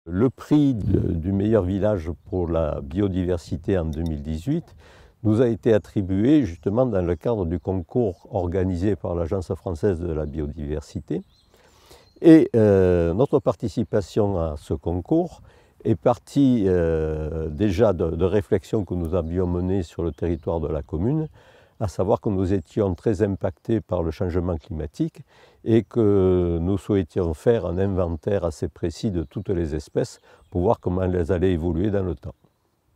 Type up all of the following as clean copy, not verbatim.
Le prix du meilleur village pour la biodiversité en 2018 nous a été attribué justement dans le cadre du concours organisé par l'Agence française de la biodiversité. Et notre participation à ce concours est partie déjà de réflexions que nous avions menées sur le territoire de la commune, à savoir que nous étions très impactés par le changement climatique et que nous souhaitions faire un inventaire assez précis de toutes les espèces pour voir comment elles allaient évoluer dans le temps.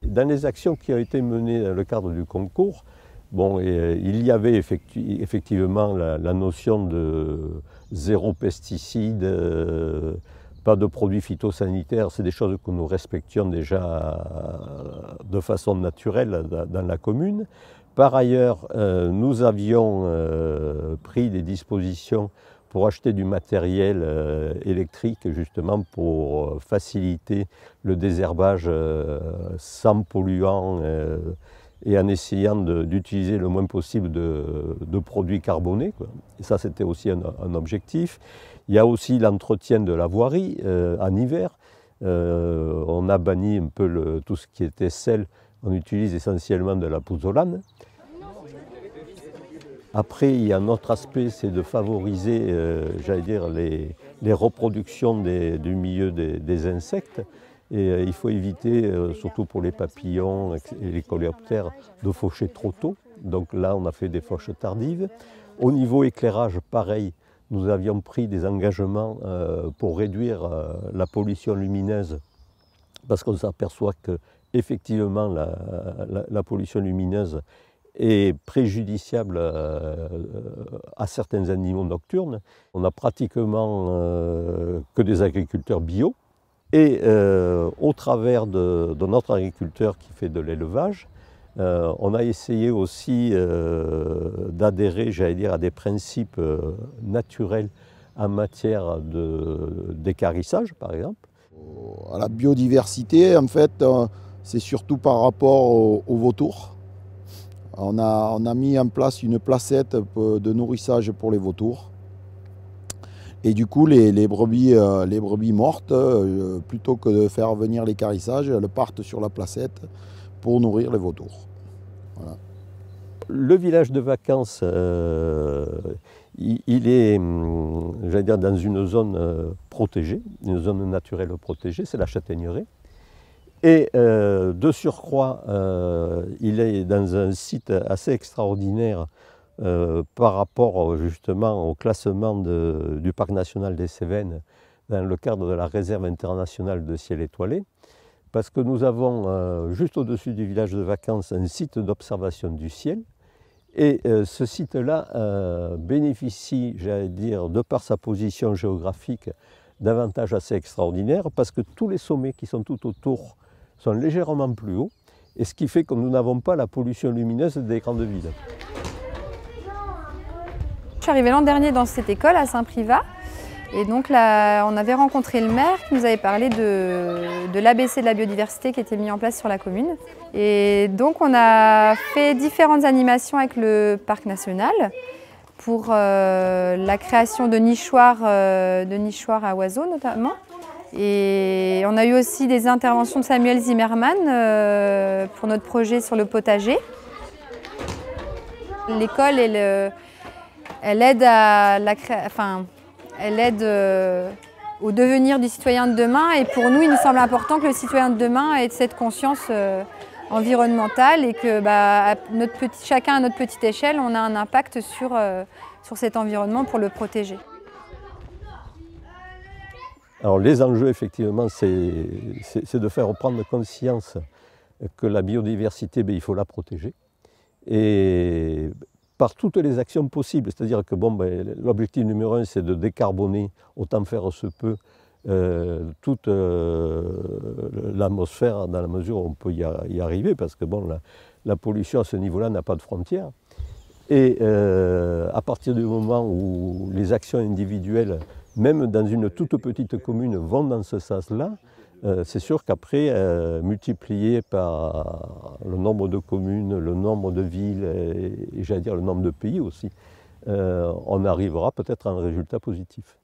Dans les actions qui ont été menées dans le cadre du concours, il y avait effectivement la notion de zéro pesticide, pas de produits phytosanitaires, c'est des choses que nous respections déjà de façon naturelle dans la commune. Par ailleurs, nous avions pris des dispositions pour acheter du matériel électrique justement pour faciliter le désherbage sans polluants et en essayant d'utiliser le moins possible de produits carbonés, quoi. Et ça, c'était aussi un objectif. Il y a aussi l'entretien de la voirie en hiver. On a banni un peu tout ce qui était sel. On utilise essentiellement de la pouzzolane. Après, il y a un autre aspect, c'est de favoriser, j'allais dire, les reproductions du milieu des insectes. Et il faut éviter, surtout pour les papillons et les coléoptères, de faucher trop tôt. Donc là, on a fait des fauches tardives. Au niveau éclairage, pareil, nous avions pris des engagements pour réduire la pollution lumineuse, parce qu'on s'aperçoit qu'effectivement, la pollution lumineuse est préjudiciable à certains animaux nocturnes. On n'a pratiquement que des agriculteurs bio. Et au travers de notre agriculteur qui fait de l'élevage, on a essayé aussi d'adhérer, j'allais dire, à des principes naturels en matière d'équarrissage, par exemple. À la biodiversité, en fait, c'est surtout par rapport aux vautours. On a mis en place une placette de nourrissage pour les vautours. Et du coup, les brebis mortes, plutôt que de faire venir l'équarrissage, elles partent sur la placette pour nourrir les vautours. Voilà. Le village de vacances, il est, j'allais dire, dans une zone protégée, une zone naturelle protégée, c'est la châtaigneraie. Et de surcroît, il est dans un site assez extraordinaire par rapport justement au classement du parc national des Cévennes dans le cadre de la réserve internationale de ciel étoilé, parce que nous avons juste au-dessus du village de vacances un site d'observation du ciel, et ce site-là bénéficie, j'allais dire, de par sa position géographique, d'avantages assez extraordinaires, parce que tous les sommets qui sont tout autour sont légèrement plus hauts, et ce qui fait que nous n'avons pas la pollution lumineuse des grandes villes. Je suis arrivée l'an dernier dans cette école à Saint-Privat, et donc là, on avait rencontré le maire qui nous avait parlé de l'ABC de la biodiversité qui était mis en place sur la commune. Et donc on a fait différentes animations avec le parc national pour la création de nichoirs à oiseaux notamment. Et on a eu aussi des interventions de Samuel Zimmermann pour notre projet sur le potager. L'école, elle aide au devenir du citoyen de demain, et pour nous, il nous semble important que le citoyen de demain ait cette conscience environnementale et que chacun à notre petite échelle, on a un impact sur cet environnement pour le protéger. Alors les enjeux, effectivement, c'est de faire prendre conscience que la biodiversité, il faut la protéger. Et par toutes les actions possibles, c'est-à-dire que l'objectif numéro 1, c'est de décarboner, autant faire se peut, toute l'atmosphère dans la mesure où on peut y arriver, parce que la pollution à ce niveau-là n'a pas de frontières. Et à partir du moment où les actions individuelles, même dans une toute petite commune, vont dans ce sens-là, c'est sûr qu'après, multiplié par le nombre de communes, le nombre de villes et j'allais dire le nombre de pays aussi, on arrivera peut-être à un résultat positif.